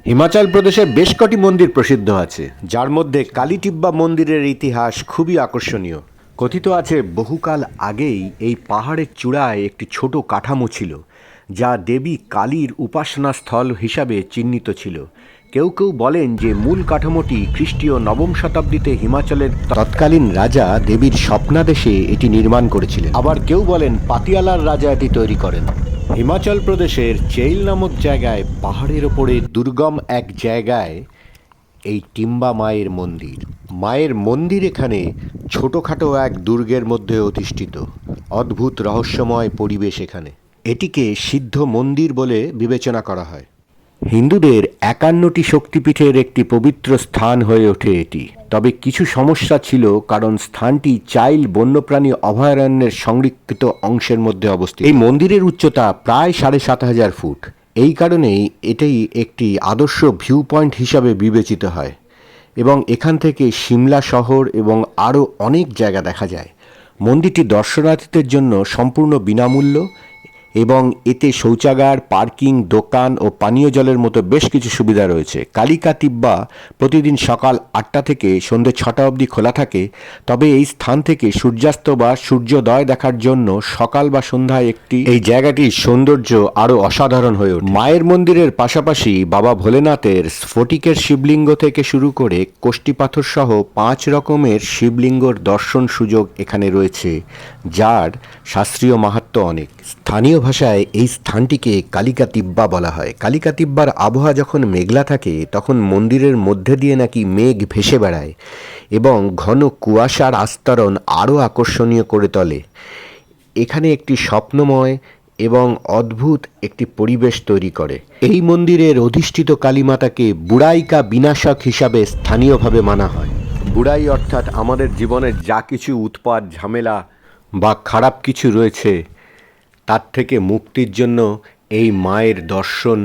হিমাচল প্রদেশে বেশ কটি মন্দির প্রসিদ্ধ আছে, যার মধ্যে কালীটিব্বা মন্দিরের ইতিহাস খুবই আকর্ষণীয়। কথিত আছে বহুকাল আগেই এই পাহাড়ের চূড়ায় একটি ছোট কাঠামো ছিল, যা দেবী কালীর উপাসনা স্থল হিসাবে চিহ্নিত ছিল। কেউ কেউ বলেন যে মূল কাঠামোটি খ্রিস্টীয় নবম শতাব্দীতে হিমাচলের তৎকালীন রাজা দেবীর স্বপ্নাদেশে এটি নির্মাণ করেছিলেন। আবার কেউ বলেন পাতিয়ালার রাজা এটি তৈরি করেন। হিমাচল প্রদেশের চেইল নামক জায়গায় পাহাড়ের ওপরে দুর্গম এক জায়গায় এই টিম্বা মায়ের মন্দির। মায়ের মন্দির এখানে ছোটোখাটো এক দুর্গের মধ্যে অধিষ্ঠিত। অদ্ভুত রহস্যময় পরিবেশ এখানে। এটিকে সিদ্ধ মন্দির বলে বিবেচনা করা হয়। হিন্দুদের 51টি শক্তিপীঠের একটি পবিত্র স্থান হয়ে ওঠে এটি। তবে কিছু সমস্যা ছিল, কারণ স্থানটি চাইল বন্যপ্রাণী অভয়ারণ্যের সংরক্ষিত অংশের মধ্যে অবস্থিত। এই মন্দিরের উচ্চতা প্রায় 7,500 ফুট। এই কারণেই এটাই একটি আদর্শ ভিউ পয়েন্ট হিসাবে বিবেচিত হয় এবং এখান থেকে সিমলা শহর এবং আরও অনেক জায়গা দেখা যায়। মন্দিরটি দর্শনার্থীদের জন্য সম্পূর্ণ বিনামূল্য এবং এতে শৌচাগার, পার্কিং, দোকান ও পানীয় জলের মতো বেশ কিছু সুবিধা রয়েছে। কালিকা তিব্বা প্রতিদিন সকাল 8টা থেকে সন্ধ্যে 6টা অবধি খোলা থাকে। তবে এই স্থান থেকে সূর্যাস্ত বা সূর্যোদয় দেখার জন্য সকাল বা সন্ধ্যায় এই জায়গাটির সৌন্দর্য আরও অসাধারণ হয়ে ওঠে। মায়ের মন্দিরের পাশাপাশি বাবা ভোলেনাথের স্ফটিকের শিবলিঙ্গ থেকে শুরু করে কোষ্ঠী পাথর সহ 5 রকমের শিবলিঙ্গর দর্শন সুযোগ এখানে রয়েছে, যার শাস্ত্রীয় মাহাত্ম্য অনেক। স্থানীয় ভাষায় এই স্থানটিকে কালিকা তিব্বা বলা হয়। কালিকা তিব্বার আবহাওয়া যখন মেঘলা থাকে, তখন মন্দিরের মধ্যে দিয়ে নাকি মেঘ ভেসে বেড়ায় এবং ঘন কুয়াশার আস্তরণ আরও আকর্ষণীয় করে তোলে। এখানে একটি স্বপ্নময় এবং অদ্ভুত একটি পরিবেশ তৈরি করে। এই মন্দিরের অধিষ্ঠিত কালীমাতাকে বুড়াইকা বিনাশক হিসাবে স্থানীয়ভাবে মানা হয়। বুড়াই অর্থাৎ আমাদের জীবনের যা কিছু উৎপাত, ঝামেলা বা খারাপ কিছু রয়েছে, তার থেকে মুক্তির জন্য এই মায়ের দর্শন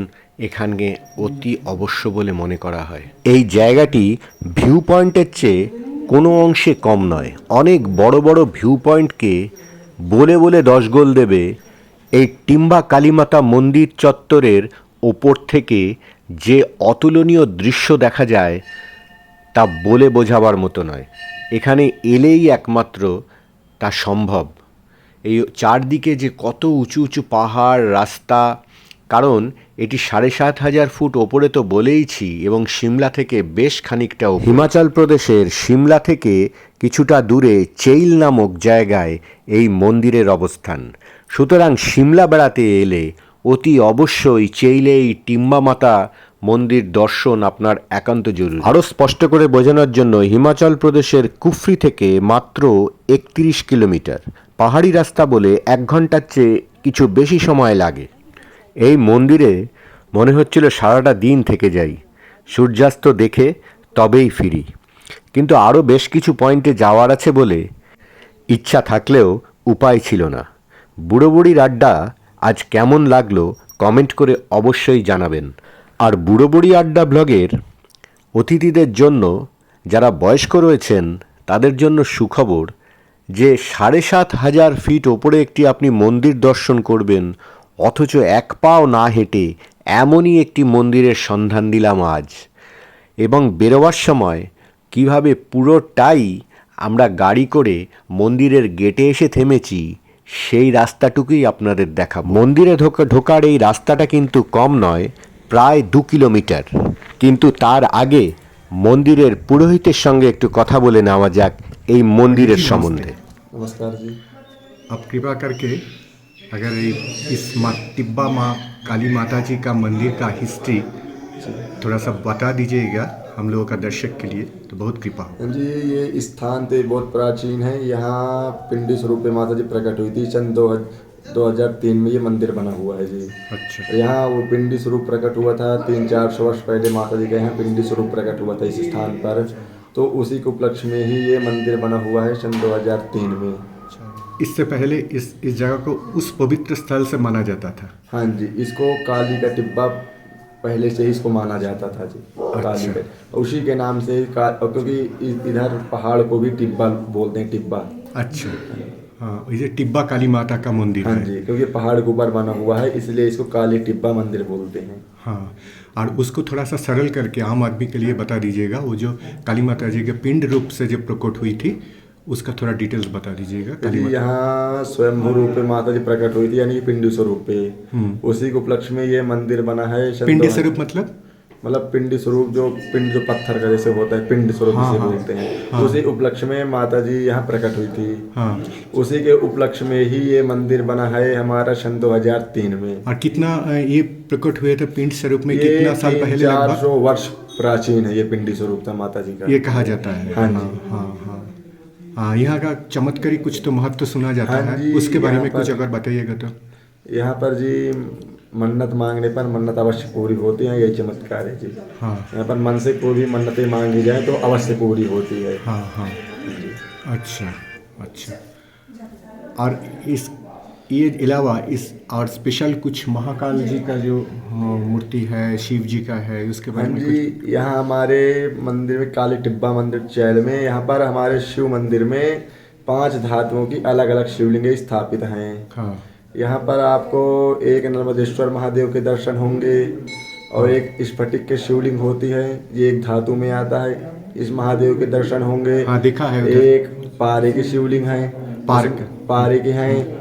এখানে অতি অবশ্য বলে মনে করা হয়। এই জায়গাটি ভিউ পয়েন্টের চেয়ে কোনো অংশে কম নয়। অনেক বড় বড় ভিউ পয়েন্টকে বলে বলে 10 গোল দেবে। এই টিম্বা কালীমাতা মন্দির চত্বরের ওপর থেকে যে অতুলনীয় দৃশ্য দেখা যায়, তা বলে বোঝাবার মতো নয়। এখানে এলেই একমাত্র তা সম্ভব। এই চারদিকে যে কত উঁচু উঁচু পাহাড়, রাস্তা, কারণ এটি 7,500 ফুট ওপরে তো বলেইছি, এবং সিমলা থেকে বেশ খানিকটা। হিমাচল প্রদেশের সিমলা থেকে কিছুটা দূরে চেইল নামক জায়গায় এই মন্দিরের অবস্থান। সুতরাং সিমলা বেড়াতে এলে অতি অবশ্যই চেইলে এই টিম্বা মাতা মন্দির দর্শন আপনার একান্ত জরুরি। আরও স্পষ্ট করে বোঝানোর জন্য, হিমাচল প্রদেশের কুফরি থেকে মাত্র 31 কিলোমিটার। পাহাড়ি রাস্তা বলে 1 ঘন্টার চেয়ে কিছু বেশি সময় লাগে। এই মন্দিরে মনে হচ্ছিল সারাটা দিন থেকে যাই, সূর্যাস্ত দেখে তবেই ফিরি। কিন্তু আরও বেশ কিছু পয়েন্টে যাওয়ার আছে বলে ইচ্ছা থাকলেও উপায় ছিল না। বুড়ো বুড়ির আড্ডা আজ কেমন লাগলো কমেন্ট করে অবশ্যই জানাবেন। আর বুড়ো বুড়ি আড্ডা ব্লগের অতিথিদের জন্য, যারা বয়স্ক রয়েছেন তাদের জন্য সুখবর যে 7,500 ফিট ওপরে একটি আপনি মন্দির দর্শন করবেন, অথচ 1 পাও না হেঁটে এমনই একটি মন্দিরের সন্ধান দিলাম আজ। এবং বেরোবার সময় কিভাবে পুরোটাই আমরা গাড়ি করে মন্দিরের গেটে এসে থেমেছি, সেই রাস্তাটুকুই আপনাদের দেখাবো। মন্দিরে ঢোকার এই রাস্তাটা কিন্তু কম নয়, প্রায় 2 কিলোমিটার। কিন্তু তার আগে মন্দিরের পুরোহিতের সঙ্গে একটু কথা বলে নেওয়া যাক এই মন্দিরের সম্বন্ধে। नमस्कार जी। आप कृपा करके अगर इस टिब्बा माँ काली माता जी का मंदिर का हिस्ट्री थोड़ा सा बता दीजिएगा हम लोगों का दर्शक के लिए, तो बहुत कृपा हो जी, ये स्थान तो बहुत प्राचीन है। यहाँ पिंडी स्वरूप में माता जी प्रकट हुई थी। सन 2003 में ये मंदिर बना हुआ है जी। अच्छा। यहाँ वो पिंडी स्वरूप प्रकट हुआ था। 300-400 वर्ष पहले माता जी का यहाँ पिंडी स्वरूप प्रकट हुआ था इस स्थान पर। तो उसी के उपलक्ष्य में ही ये मंदिर बना हुआ है सन 2003 में। इससे पहले इस जगह को उस पवित्र स्थल से माना जाता था। हाँ जी, इसको काली का टिब्बा पहले से ही इसको माना जाता था जी। काली का उसी के नाम से क्योंकि इधर पहाड़ को भी टिब्बा बोलते हैं, टिब्बा। अच्छा। हाँ ये टिब्बा काली माता का मंदिर हाँ है। जी, क्योंकि पहाड़ के ऊपर बना हुआ है इसलिए इसको काली टिब्बा मंदिर बोलते हैं। हाँ, और उसको थोड़ा सा सरल करके आम आदमी के लिए बता दीजिएगा, वो जो काली माता जी के पिंड रूप से जो प्रकट हुई थी उसका थोड़ा डिटेल्स बता दीजिएगा। काली जी, माता यहाँ स्वयंभू रूप में माता जी प्रकट हुई थी, यानी कि पिंडी स्वरूप पे। उसी के उपलक्ष्य में ये मंदिर बना है। पिंडी स्वरूप मतलब पिंडी स्वरूप, जो पिंड जो पत्थर का जैसे होता है पिंड स्वरूप जिसे बोलते हैं, उसी उपलक्ष्य में माता जी यहाँ प्रकट हुई थी। हाँ, उसी के उपलक्ष्य में ही ये मंदिर बना है हमारा सन 2003 में। और कितना ये प्रकट हुए थे पिंड स्वरूप में, ये कितना साल पहले? 400 वर्ष प्राचीन है ये पिंडी स्वरूप था माता जी का, ये कहा जाता है। हाँ जी। हाँ हाँ हाँ, यहाँ का चमत्कारी कुछ तो महत्व सुना जाता हाँ है, जी, उसके बारे में यहाँ कुछ पर- अगर बताइएगा तो। यहाँ पर जी मन्नत मांगने पर मन्नत अवश्य पूरी होती है, यही चमत्कार है जी। हाँ यहाँ पर मन से कोई भी मन्नतें मांगी जाए तो अवश्य पूरी होती है। हाँ हाँ, अच्छा अच्छा। और इस ये अलावा इस और स्पेशल कुछ महाकाल जी का जो मूर्ति है, शिव जी का है, उसके हाँ बारे में कुछ? जी, यहाँ हमारे मंदिर में काली टिब्बा मंदिर चैल में, यहाँ पर हमारे शिव मंदिर में 5 धातुओं की अलग अलग शिवलिंगें स्थापित हैं। हाँ यहाँ पर आपको एक नर्मदेश्वर महादेव के दर्शन होंगे और एक स्फटिक के शिवलिंग होती है, ये एक धातु में आता है, इस महादेव के दर्शन होंगे। हाँ, देखा है उधर। एक पारे के शिवलिंग हैं, पारे के हैं,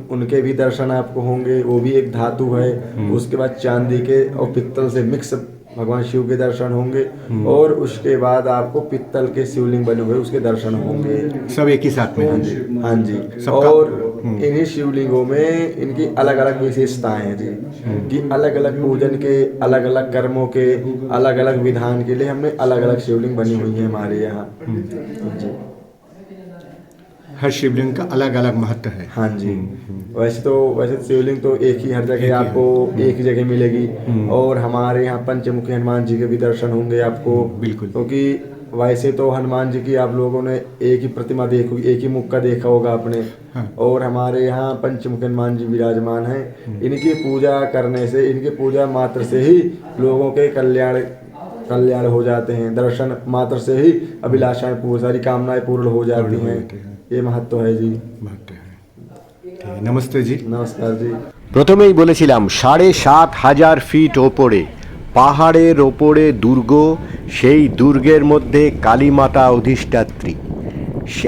उनके भी दर्शन आपको होंगे, वो भी एक धातु है। उसके बाद चांदी के और पित्तल से मिक्स भगवान शिव के दर्शन होंगे, और उसके बाद आपको पित्तल के शिवलिंग बने हुए उसके दर्शन होंगे, सब एक ही साथ में। हाँ जी, हाँ जी। सबका- और इन्हीं शिवलिंगों में इनकी अलग अलग विशेषताएं हैं जी, कि अलग अलग पूजन के, अलग अलग कर्मों के, अलग अलग विधान के लिए हमने अलग अलग शिवलिंग बनी हुई है हमारे यहाँ जी। हर शिवलिंग का अलग अलग महत्व है। हाँ जी, वैसे शिवलिंग तो एक ही हर जगह आपको एक ही जगह मिलेगी, और हमारे यहाँ पंचमुखी हनुमान जी के भी दर्शन होंगे आपको। बिल्कुल। क्योंकि वैसे तो हनुमान जी की आप लोगों ने एक ही प्रतिमा देखी होगी, एक ही मुख का देखा होगा आपने। हाँ। और हमारे यहाँ पंचमुखी हनुमान जी विराजमान हैं। इनकी पूजा करने से, इनकी पूजा मात्र से ही लोगों के कल्याण हो जाते हैं। दर्शन मात्र से ही अभिलाषाएं पूरी, सारी कामनाएं पूर्ण हो जाती हैं। ये महत्व है जी। महत्व है। ठीक है, नमस्ते जी। नमस्कार जी। প্রথমেই বলেছিলাম ৭,৫০০ ফিট ওপরে, পাহাড়ের ওপরে দুর্গ, সেই দুর্গের মধ্যে কালীমাতা অধিষ্ঠাত্রী।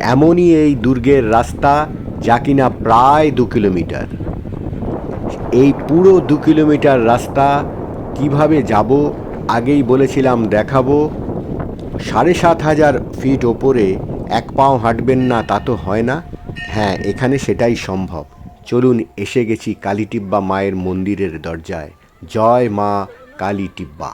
এমনই এই দুর্গের রাস্তা, যা কিনা প্রায় 2 কিলোমিটার। এই পুরো 2 কিলোমিটার রাস্তা কিভাবে যাব আগেই বলেছিলাম দেখাবো। ৭,৫০০ ফিট ওপরে এক পাও হাঁটবেন না তা তো হয় না। হ্যাঁ, এখানে সেটাই সম্ভব। চলুন, এসে গেছি কালীটিব্বা মায়ের মন্দিরের দরজায়। জয় মা কালীটিব্বা।